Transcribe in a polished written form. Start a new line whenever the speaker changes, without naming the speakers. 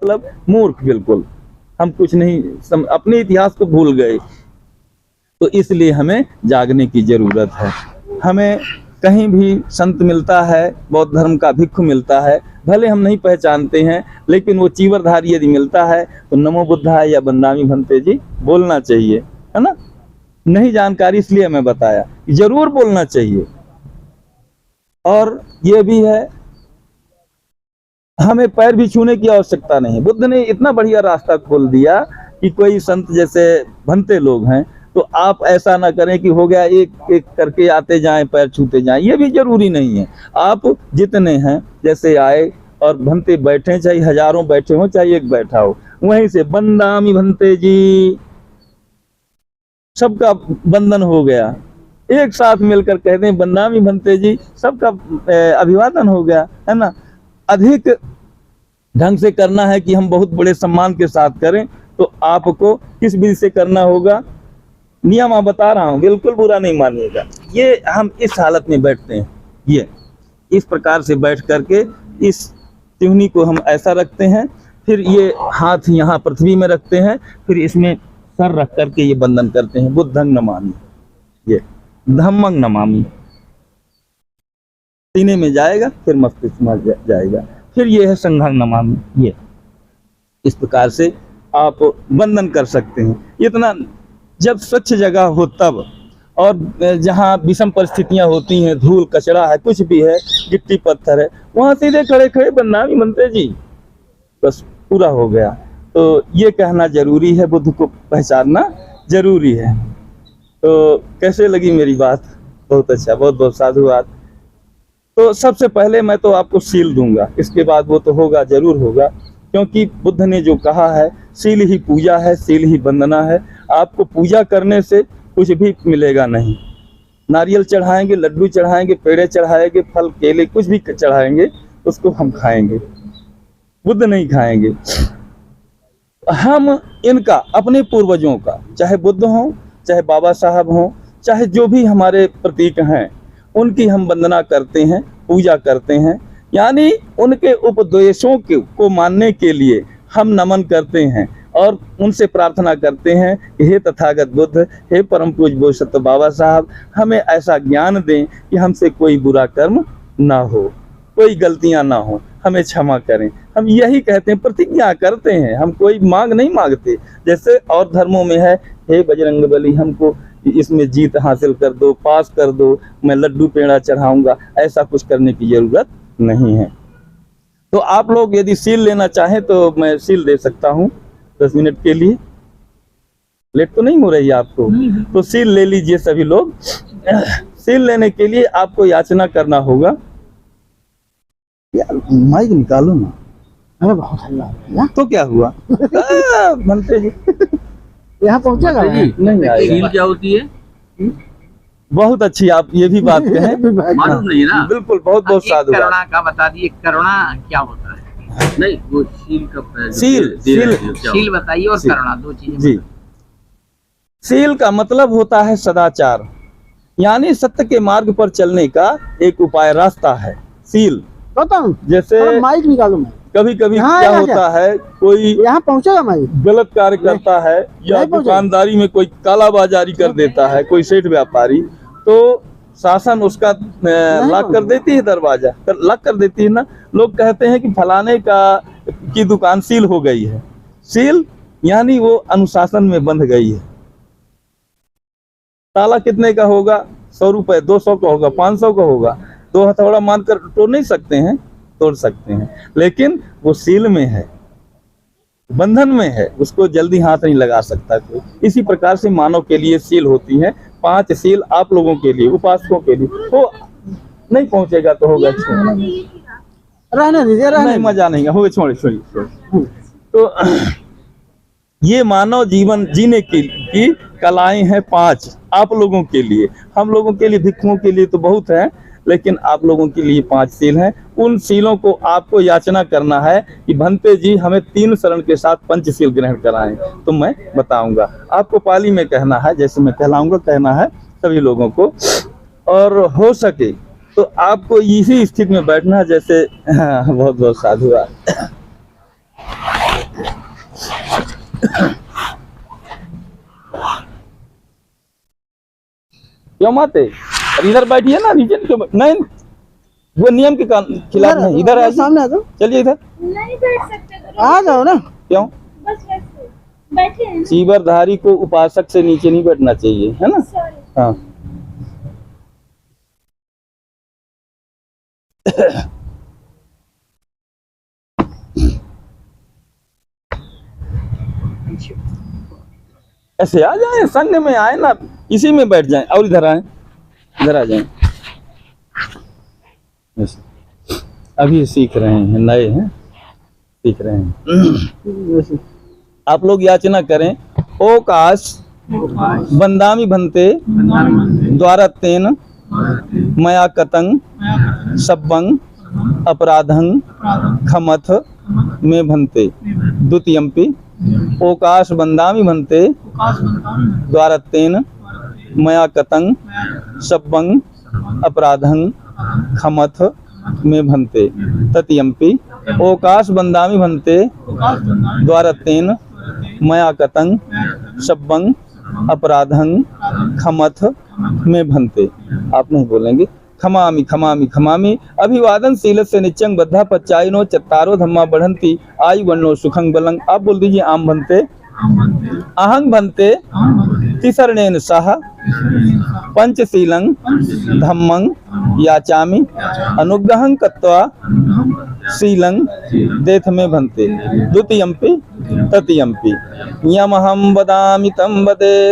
मतलब मूर्ख, बिल्कुल हम कुछ नहीं अपने इतिहास को भूल गए। तो इसलिए हमें जागने की जरूरत है। हमें कहीं भी संत मिलता है, बौद्ध धर्म का भिक्षु मिलता है, भले हम नहीं पहचानते हैं, लेकिन वो चीवरधारी यदि मिलता है तो नमो बुद्धाय या बंदामी भंते जी बोलना चाहिए, है ना। नहीं जानकारी इसलिए मैं बताया, जरूर बोलना चाहिए। और ये भी है, हमें पैर भी छूने की आवश्यकता नहीं। बुद्ध ने इतना बढ़िया रास्ता खोल दिया कि कोई संत जैसे भंते लोग हैं तो आप ऐसा ना करें कि हो गया एक एक करके आते जाएं, पैर छूते जाएं, ये भी जरूरी नहीं है। आप जितने हैं जैसे आए और भंते बैठे, चाहे हजारों बैठे हो चाहे एक बैठा हो, वहीं से बंदामी भंते जी, सबका बंधन हो गया। एक साथ मिलकर कहते हैं बंदामी भंते जी, सबका अभिवादन हो गया, है ना। अधिक ढंग से करना है कि हम बहुत बड़े सम्मान के साथ करें, तो आपको किस विधि से करना होगा, नियम मैं बता रहा हूं, बिल्कुल बुरा नहीं मानिएगा। ये हम इस हालत में बैठते हैं, ये इस प्रकार से बैठ करके इस तिहनी को हम ऐसा रखते हैं, फिर ये हाथ यहाँ पृथ्वी में रखते हैं, फिर इसमें सर रख करके ये बंधन करते हैं। बुद्धं नमामि, ये धम्मं नमामि, सीने में जाएगा, फिर मस्तिष्क में जाएगा, फिर ये है संघं नमामि। ये इस प्रकार से आप बंधन कर सकते हैं। इतना जब स्वच्छ जगह हो तब, और जहाँ विषम परिस्थितियां होती हैं, धूल कचरा है, कुछ भी है, गिट्टी पत्थर है, वहां सीधे खड़े खड़े बंदामी भंते जी, बस पूरा हो गया। तो ये कहना जरूरी है, बुद्ध को पहचानना जरूरी है। तो कैसे लगी मेरी बात? बहुत अच्छा, बहुत बहुत साधुवाद। तो सबसे पहले मैं तो आपको सील दूंगा, इसके बाद वो तो होगा, जरूर होगा, क्योंकि बुद्ध ने जो कहा है, सील ही पूजा है, सील ही वंदना है। आपको पूजा करने से कुछ भी मिलेगा नहीं। नारियल चढ़ाएंगे, लड्डू चढ़ाएंगे, पेड़े चढ़ाएंगे, फल केले कुछ भी चढ़ाएंगे, उसको हम खाएंगे, बुद्ध नहीं खाएंगे। हम इनका, अपने पूर्वजों का, चाहे बुद्ध हो, चाहे बाबा साहब हो, चाहे जो भी हमारे प्रतीक हैं, उनकी हम वंदना करते हैं, पूजा करते हैं। यानी उनके उपदेशों को मानने के लिए हम नमन करते हैं और उनसे प्रार्थना करते हैं कि हे तथागत बुद्ध, हे परम पूज्य बोधिसत्व बाबा साहब, हमें ऐसा ज्ञान दें कि हमसे कोई बुरा कर्म ना हो, कोई गलतियां ना हो, हमें क्षमा करें। हम यही कहते हैं, प्रतिज्ञा करते हैं, हम कोई मांग नहीं मांगते। जैसे और धर्मों में है, हे बजरंगबली हमको इसमें जीत हासिल कर दो, पास कर दो, मैं लड्डू पेड़ा चढ़ाऊंगा, ऐसा कुछ करने की जरूरत नहीं है। तो आप लोग यदि सील लेना चाहें तो मैं सील दे सकता हूँ 10 मिनट के लिए। लेट तो नहीं हो रही है आपको? तो सील ले लीजिए सभी लोग। सील लेने के लिए आपको याचना करना होगा। यार माइक निकालो ना।
अरे बहुत हल्ला,
तो क्या हुआ? बनते जी
यहाँ पहुँचेगा
नहीं आएगा।
सील क्या होती है?
बहुत अच्छी आप ये भी बात कहें,
मालूम नहीं ना।
बिल्कुल, बहुत बहुत साधु।
करुणा का बता दिए, करुणा क्या होता है? नहीं, वो सील का सील बताइए, और करुणा, दो चीजें
जी। सील का मतलब होता है सदाचार, यानी सत्य के मार्ग पर चलने का एक उपाय, रास्ता है सील। जैसे
माइक निकालो। मैं
कभी कभी क्या होता है, कोई
यहाँ पहुँचेगा माइक,
गलत कार्य करता है या दुकानदारी में कोई कालाबाजारी कर देता है, कोई सेठ व्यापारी, तो शासन उसका लॉक कर देती है, दरवाजा लॉक कर देती है ना। लोग कहते हैं कि फलाने की दुकान सील हो गई है। सील यानी वो अनुशासन में बंध गई है। ताला कितने का होगा? 100 रुपए, 200 का होगा, 500 का होगा। 2 हथौड़ा मानकर तोड़ नहीं सकते हैं, तोड़ सकते हैं, लेकिन वो सील में है, बंधन में है, उसको जल्दी हाथ नहीं लगा सकता कोई। इसी प्रकार से मानव के लिए सील होती है। 5 सील आप लोगों के लिए, उपासकों के लिए। तो नहीं पहुंचेगा तो होगा,
रहने दीजिए,
नहीं मजा नहीं होगा, छोड़िए। तो ये मानव जीवन जीने की कलाएं हैं 5 आप लोगों के लिए। हम लोगों के लिए, भिक्षुओं के लिए तो बहुत है, लेकिन आप लोगों के लिए 5 सील हैं। उन सीलों को आपको याचना करना है कि भंते जी हमें 3 शरण के साथ पंचशील ग्रहण कराएं। तो मैं बताऊंगा आपको, पाली में कहना है, जैसे मैं कहलाऊंगा कहना है सभी लोगों को। और हो सके तो आपको इसी स्थिति में बैठना, जैसे बहुत बहुत साधुवाद। क्यों माते? अब इधर बैठिए ना, रीजन क्यों नहीं, वो नियम के खिलाफ नहीं। इधर आइए,
सामने आ जाओ।
चलिए इधर।
नहीं बैठ सकते गुरु,
आ जाओ ना।
क्यों?
बस वैसे बैठे हैं ना।
चीवरधारी को उपासक से नीचे नहीं बैठना चाहिए, है ना?
सॉरी।
हाँ। ऐसे आ जाए, संघ में आए ना, इसी में बैठ जाएं और इधर आए, इधर आ जाएं। ऐसे। अभी सीख रहे हैं, नए हैं, सीख रहे हैं।
वैसे
आप लोग याचना करें, ओकाश बंदामी भंते द्वारा तेन मया कतंग सब्बंग अपराधं खमथ में भंते। द्वितीयंपि ओकाश बंदामी भंते द्वारा तेन मया कतंग सब्बंग अपराधं खमथ में भंते। तृतीयंपि ओकाश बंदामी भंते द्वारा तेन मया कतंग सब्बंग अपराधं खमथ में भंते। आप नहीं बोलेंगे, खमामि खमामि खमामि। अभिवादन शील से नित्यं बद्धा पच्चायनो चत्तारो धम्मा बढ़ंती आयु वन्नो सुखं बलं। आप बोल दीजिए, आम भंते अहं भंते तिसरणेन सह पंचशीलं धम्मं याचामि अनुग्रहं कृत्वा शीलं देथ में भंते। द्वितीयंपि तृतीयंपि यमहं वदामि तं वदेत्।